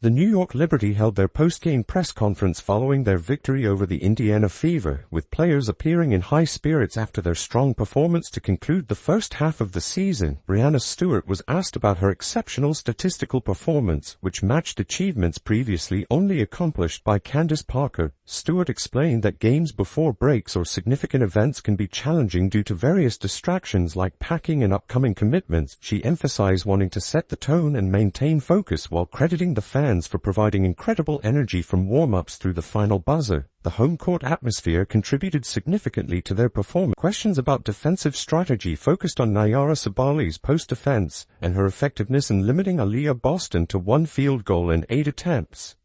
The New York Liberty held their post-game press conference following their victory over the Indiana Fever, with players appearing in high spirits after their strong performance to conclude the first half of the season. Breanna Stewart was asked about her exceptional statistical performance, which matched achievements previously only accomplished by Candace Parker. Stewart explained that games before breaks or significant events can be challenging due to various distractions like packing and upcoming commitments. She emphasized wanting to set the tone and maintain focus while crediting the fans for providing incredible energy from warm-ups through the final buzzer. The home court atmosphere contributed significantly to their performance. Questions about defensive strategy focused on Nyara Sabali's post-defense and her effectiveness in limiting Aaliyah Boston to 1 field goal in 8 attempts.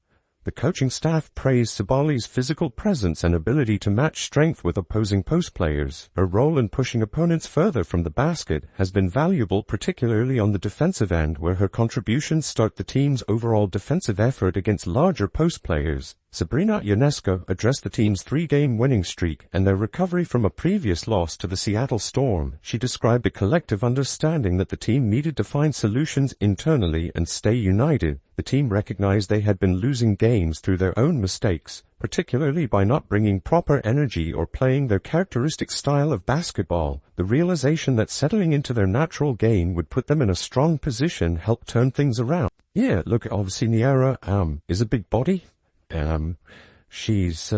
The coaching staff praised Sabali's physical presence and ability to match strength with opposing post players. Her role in pushing opponents further from the basket has been valuable, particularly on the defensive end, where her contributions start the team's overall defensive effort against larger post players. Sabrina Ionescu addressed the team's 3-game winning streak and their recovery from a previous loss to the Seattle Storm. She described the collective understanding that the team needed to find solutions internally and stay united. The team recognized they had been losing games through their own mistakes, particularly by not bringing proper energy or playing their characteristic style of basketball. The realization that settling into their natural game would put them in a strong position helped turn things around. Yeah, look, obviously Nyara is a big body. She's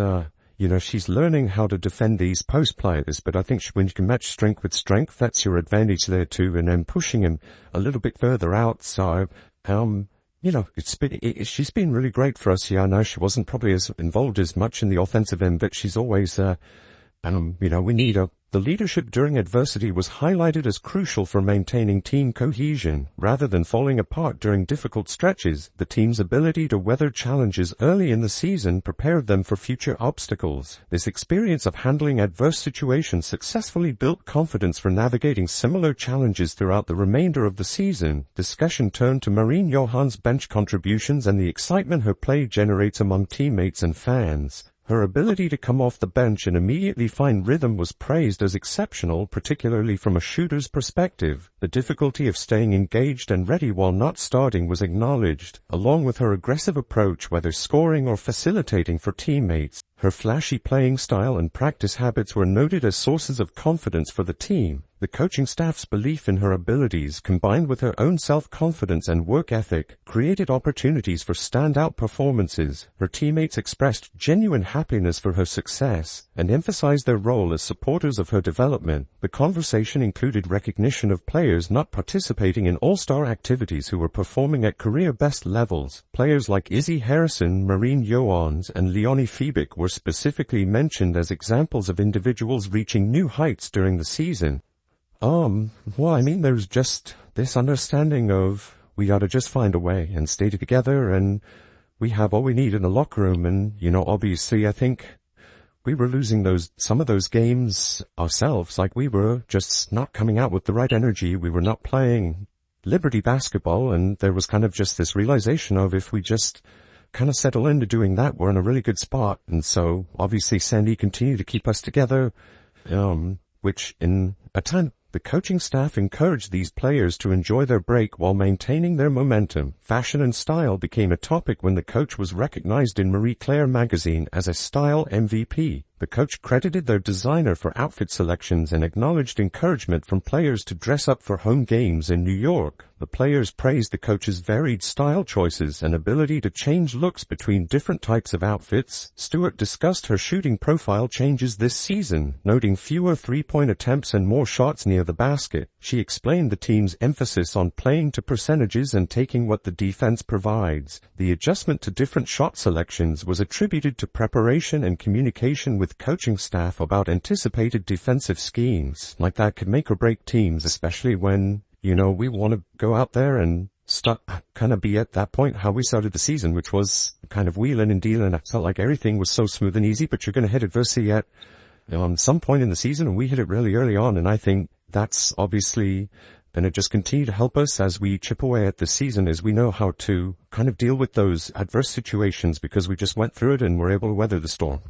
learning how to defend these post players, but I think when you can match strength with strength, that's your advantage there too, and then pushing him a little bit further out. So, she's been really great for us. Yeah, I know she wasn't probably as involved as much in the offensive end, but she's always, we need her. The leadership during adversity was highlighted as crucial for maintaining team cohesion. Rather than falling apart during difficult stretches, the team's ability to weather challenges early in the season prepared them for future obstacles. This experience of handling adverse situations successfully built confidence for navigating similar challenges throughout the remainder of the season. Discussion turned to Marine Johan's bench contributions and the excitement her play generates among teammates and fans. Her ability to come off the bench and immediately find rhythm was praised as exceptional, particularly from a shooter's perspective. The difficulty of staying engaged and ready while not starting was acknowledged, along with her aggressive approach, whether scoring or facilitating for teammates. Her flashy playing style and practice habits were noted as sources of confidence for the team. The coaching staff's belief in her abilities, combined with her own self-confidence and work ethic, created opportunities for standout performances. Her teammates expressed genuine happiness for her success and emphasized their role as supporters of her development. The conversation included recognition of players not participating in all-star activities who were performing at career-best levels. Players like Izzy Harrison, Marine Johans, and Leonie Fiebig were specifically mentioned as examples of individuals reaching new heights during the season. There's just this understanding of we gotta just find a way and stay together, and we have all we need in the locker room. And, obviously I think we were losing some of those games ourselves. Like, we were just not coming out with the right energy. We were not playing Liberty basketball, and there was kind of just this realization of if we just kind of settle into doing that, we're in a really good spot. And so obviously Sandy continued to keep us together, which in a time the coaching staff encouraged these players to enjoy their break while maintaining their momentum. Fashion and style became a topic when the coach was recognized in Marie Claire magazine as a style MVP. The coach credited their designer for outfit selections and acknowledged encouragement from players to dress up for home games in New York. The players praised the coach's varied style choices and ability to change looks between different types of outfits. Stewart discussed her shooting profile changes this season, noting fewer three-point attempts and more shots near the basket. She explained the team's emphasis on playing to percentages and taking what the defense provides. The adjustment to different shot selections was attributed to preparation and communication with coaching staff about anticipated defensive schemes. Like, that could make or break teams, especially when, we want to go out there and kind of be at that point how we started the season, which was kind of wheeling and dealing. I felt like everything was so smooth and easy, but you're going to hit adversity at some point in the season, and we hit it really early on. And I think that's obviously going to just continue to help us as we chip away at the season, as we know how to kind of deal with those adverse situations because we just went through it and were able to weather the storm.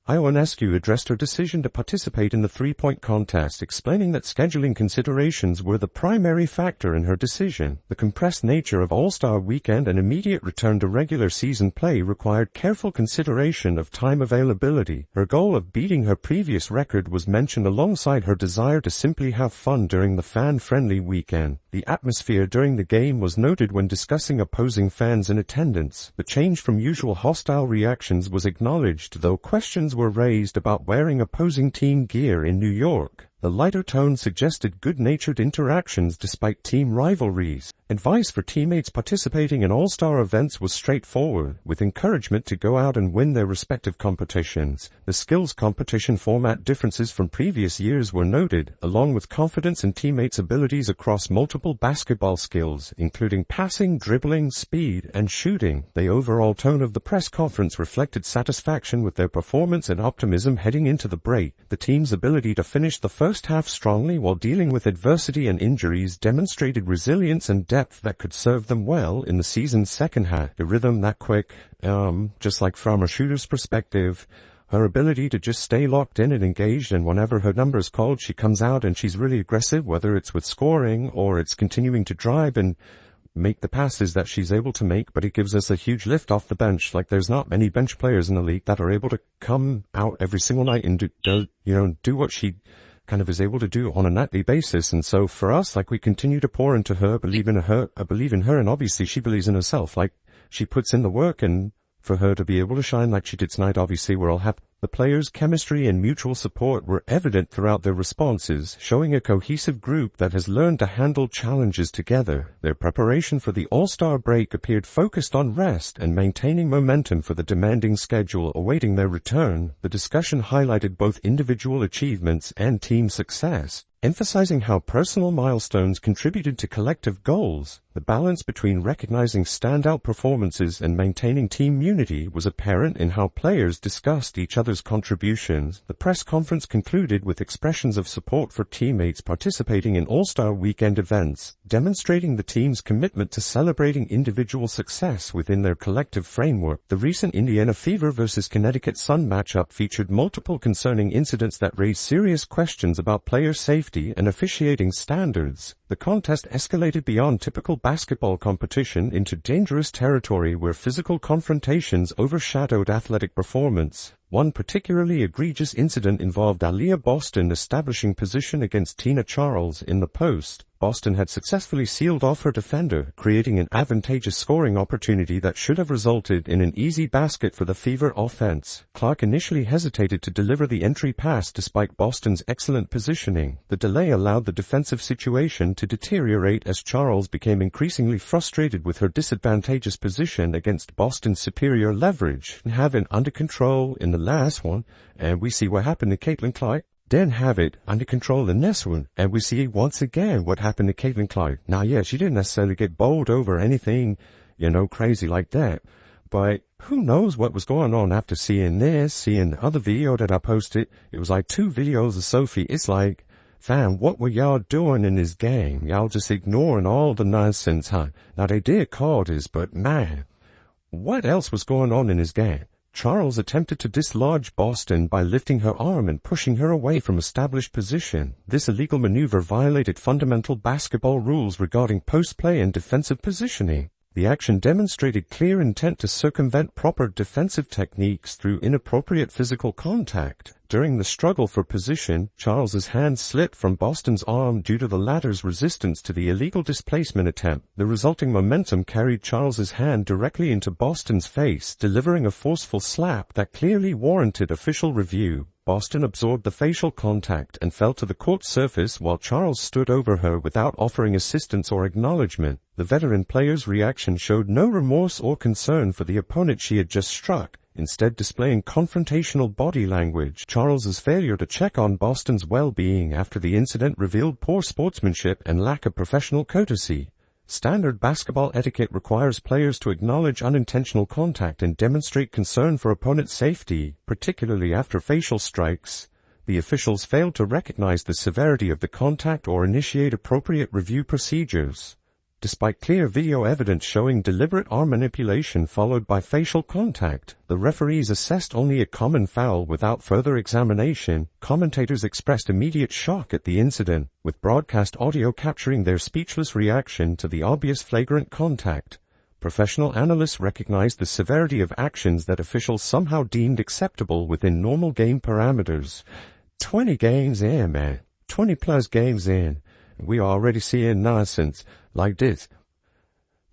Ionescu addressed her decision to participate in the three-point contest, explaining that scheduling considerations were the primary factor in her decision. The compressed nature of All-Star Weekend and immediate return to regular season play required careful consideration of time availability. Her goal of beating her previous record was mentioned alongside her desire to simply have fun during the fan-friendly weekend. The atmosphere during the game was noted when discussing opposing fans in attendance. The change from usual hostile reactions was acknowledged, though questions were raised about wearing opposing team gear in New York. The lighter tone suggested good-natured interactions despite team rivalries. Advice for teammates participating in all-star events was straightforward, with encouragement to go out and win their respective competitions. The skills competition format differences from previous years were noted, along with confidence in teammates' abilities across multiple basketball skills, including passing, dribbling, speed, and shooting. The overall tone of the press conference reflected satisfaction with their performance and optimism heading into the break. The team's ability to finish the first half strongly while dealing with adversity and injuries demonstrated resilience and depth that could serve them well in the season's second half. A rhythm that quick, just like from a shooter's perspective, her ability to just stay locked in and engaged, and whenever her number is called, she comes out and she's really aggressive, whether it's with scoring or it's continuing to drive and make the passes that she's able to make, but it gives us a huge lift off the bench. Like, there's not many bench players in the league that are able to come out every single night and do what she kind of is able to do on a nightly basis. And so for us, like, we continue to pour into her, believe in her, and obviously she believes in herself. Like, she puts in the work, and for her to be able to shine like she did tonight, obviously we're all happy. The players' chemistry and mutual support were evident throughout their responses, showing a cohesive group that has learned to handle challenges together. Their preparation for the All-Star break appeared focused on rest and maintaining momentum for the demanding schedule awaiting their return. The discussion highlighted both individual achievements and team success, emphasizing how personal milestones contributed to collective goals. The balance between recognizing standout performances and maintaining team unity was apparent in how players discussed each other's contributions. The press conference concluded with expressions of support for teammates participating in All-Star Weekend events, demonstrating the team's commitment to celebrating individual success within their collective framework. The recent Indiana Fever versus Connecticut Sun matchup featured multiple concerning incidents that raised serious questions about player safety and officiating standards. The contest escalated beyond typical basketball competition into dangerous territory where physical confrontations overshadowed athletic performance. One particularly egregious incident involved Aaliyah Boston establishing position against Tina Charles in the post. Boston had successfully sealed off her defender, creating an advantageous scoring opportunity that should have resulted in an easy basket for the Fever offense. Clark initially hesitated to deliver the entry pass despite Boston's excellent positioning. The delay allowed the defensive situation to deteriorate as Charles became increasingly frustrated with her disadvantageous position against Boston's superior leverage. Have it under control in the last one, and we see what happened to Caitlin Clark. Then have it under control in this one, and we see once again what happened to Caitlin Clark. Now, yeah, she didn't necessarily get bowled over anything, crazy like that, but who knows what was going on after seeing the other video that I posted. It was like 2 videos of Sophie. It's like, fam, what were y'all doing in this game? Y'all just ignoring all the nonsense, huh? Now, they did call this, but man, what else was going on in this game? Charles attempted to dislodge Boston by lifting her arm and pushing her away from established position. This illegal maneuver violated fundamental basketball rules regarding post-play and defensive positioning. The action demonstrated clear intent to circumvent proper defensive techniques through inappropriate physical contact. During the struggle for position, Charles's hand slipped from Boston's arm due to the latter's resistance to the illegal displacement attempt. The resulting momentum carried Charles's hand directly into Boston's face, delivering a forceful slap that clearly warranted official review. Boston absorbed the facial contact and fell to the court surface while Charles stood over her without offering assistance or acknowledgement. The veteran player's reaction showed no remorse or concern for the opponent she had just struck, instead displaying confrontational body language. Charles's failure to check on Boston's well-being after the incident revealed poor sportsmanship and lack of professional courtesy. Standard basketball etiquette requires players to acknowledge unintentional contact and demonstrate concern for opponent safety, particularly after facial strikes. The officials failed to recognize the severity of the contact or initiate appropriate review procedures. Despite clear video evidence showing deliberate arm manipulation followed by facial contact, the referees assessed only a common foul without further examination. Commentators expressed immediate shock at the incident, with broadcast audio capturing their speechless reaction to the obvious flagrant contact. Professional analysts recognized the severity of actions that officials somehow deemed acceptable within normal game parameters. 20 games in, man. 20 plus games in. We are already seeing nonsense like this.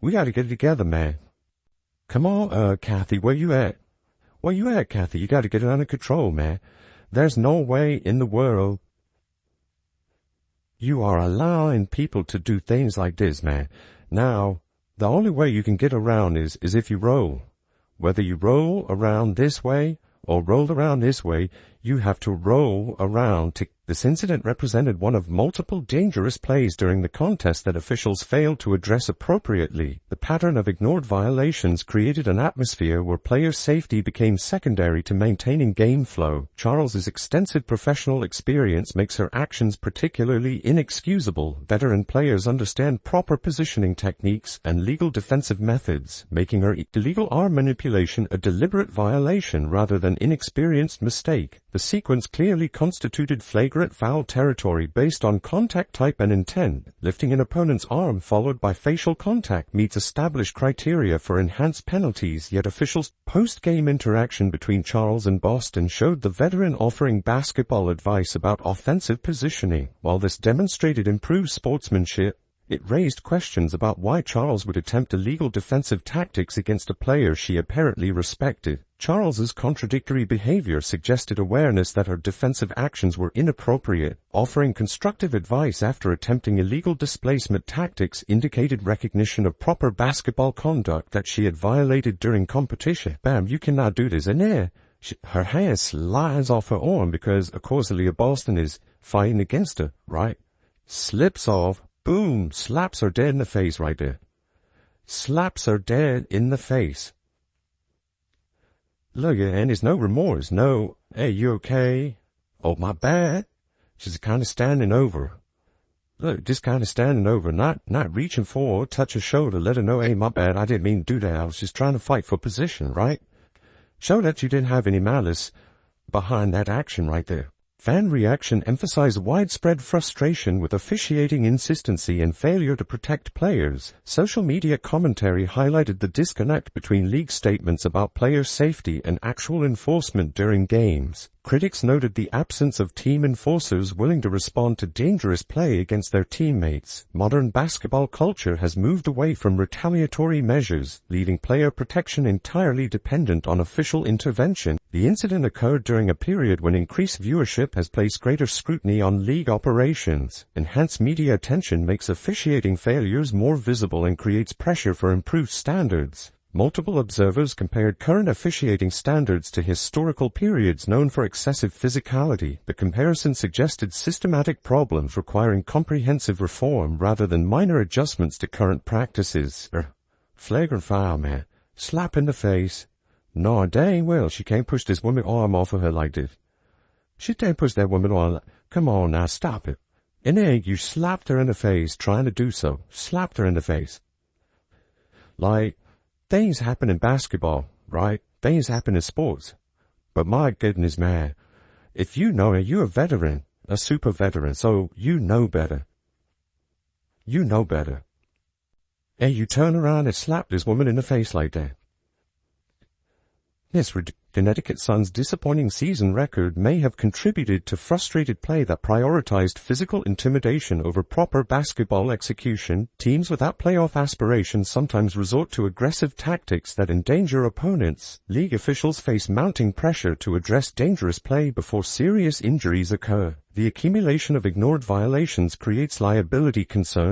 We gotta get it together, man. Come on, Kathy, where you at? Where you at, Kathy? You gotta get it under control, man. There's no way in the world you are allowing people to do things like this, man. Now, the only way you can get around is if you roll. Whether you roll around this way or roll around this way, you have to roll around. This incident represented one of multiple dangerous plays during the contest that officials failed to address appropriately. The pattern of ignored violations created an atmosphere where player safety became secondary to maintaining game flow. Charles's extensive professional experience makes her actions particularly inexcusable. Veteran players understand proper positioning techniques and legal defensive methods, making her illegal arm manipulation a deliberate violation rather than inexperienced mistake. The sequence clearly constituted flagrant foul territory based on contact type and intent. Lifting an opponent's arm followed by facial contact meets established criteria for enhanced penalties, yet officials' post-game interaction between Charles and Boston showed the veteran offering basketball advice about offensive positioning. While this demonstrated improved sportsmanship, it raised questions about why Charles would attempt illegal defensive tactics against a player she apparently respected. Charles's contradictory behavior suggested awareness that her defensive actions were inappropriate. Offering constructive advice after attempting illegal displacement tactics indicated recognition of proper basketball conduct that she had violated during competition. Bam, you cannot do this. And there, her hand slides off her arm because, of course, Aaliyah Boston is fighting against her, right? Slips off. Boom, slaps her dead in the face right there. Slaps her dead in the face. Look, and there's no remorse, no, hey, you okay? Oh, my bad. She's kind of standing over. Look, just kind of standing over, not reaching forward, touch her shoulder, let her know, hey, my bad, I didn't mean to do that. I was just trying to fight for position, right? Show that you didn't have any malice behind that action right there. Fan reaction emphasized widespread frustration with officiating inconsistency and failure to protect players. Social media commentary highlighted the disconnect between league statements about player safety and actual enforcement during games. Critics noted the absence of team enforcers willing to respond to dangerous play against their teammates. Modern basketball culture has moved away from retaliatory measures, leaving player protection entirely dependent on official intervention. The incident occurred during a period when increased viewership has placed greater scrutiny on league operations. Enhanced media attention makes officiating failures more visible and creates pressure for improved standards. Multiple observers compared current officiating standards to historical periods known for excessive physicality. The comparison suggested systematic problems requiring comprehensive reform rather than minor adjustments to current practices. Flagrant foul, man. Slap in the face. No, dang well, she can't push this woman's arm off of her like this. She can't push that woman's arm. Come on now, stop it. And then you slapped her in the face trying to do so. Slapped her in the face. Like, things happen in basketball, right? Things happen in sports. But my goodness, man, if you know it, you're a veteran, a super veteran, so you know better. You know better. And you turn around and slap this woman in the face like that. Yes, Connecticut Sun's disappointing season record may have contributed to frustrated play that prioritized physical intimidation over proper basketball execution. Teams without playoff aspirations sometimes resort to aggressive tactics that endanger opponents. League officials face mounting pressure to address dangerous play before serious injuries occur. The accumulation of ignored violations creates liability concerns.